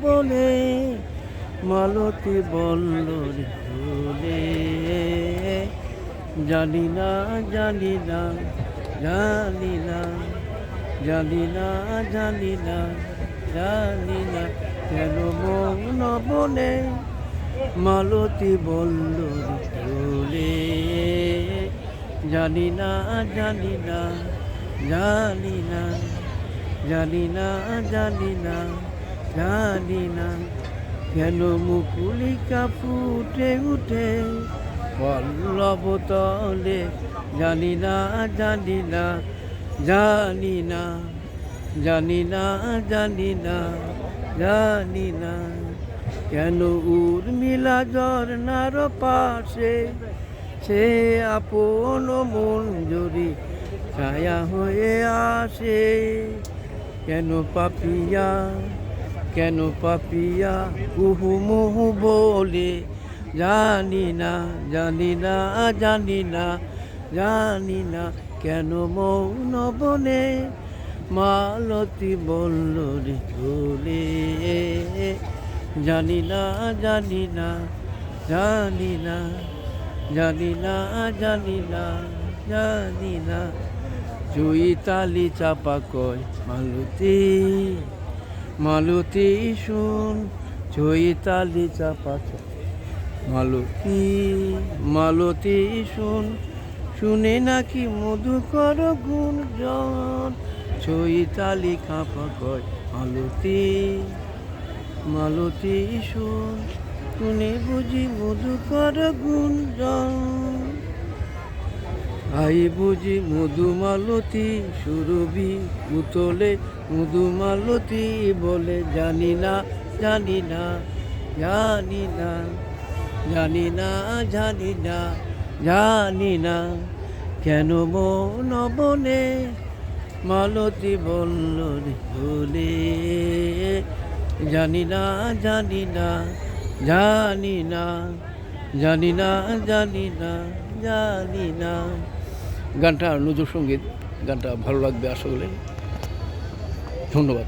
বলে মালতী বলল রে ভুলে, জানি না জানি না জানি না জানি না জানি না জানি না কেন মন বনে মালতী বলল রে ভুলে, জানি না জানি না জানি না জানি না জানি না জানি না কেন মুকুলিকা ফুটে উঠে পল্লব তলে, জানি না জানি না জানি না জানি না জানি না জানি না কেন উর্মিলা ঝরনার পাশে সে আপন মন জুড়ি ছায়া হয়ে আসে, কেন পাপিয়া কেন পাপিয়া উহু মুহু বলে, জানি না জানি না জানি না জানি না কেন মৌন বনে মালতী বলল রে ভুলে, জানি না জানি না জানি না জানি না জানি না জানি না চৈতালি চাপা কয় মালতী মালতী শুন, চৈতালি চাপা মালতী মালতী শুন, শুনে নাকি মধুকর গুঞ্জন, চৈতালি কাঁপা কয় মালতী মালতী শুন, শুনে বুঝি মধুকর গুঞ্জন, আই বুঝি মধুমালতী সুরভি উতলে মধুমালতী বলে, জানি না জানি না জানি না জানি না জানি না জানি না কেন মন বনে মালতী বলল রে ভুলে, জানি না জানি না জানি না জানি না জানি না জানি না। গানটা নজরুল সঙ্গীত, গানটা ভালো লাগবে আশা করি। ধন্যবাদ।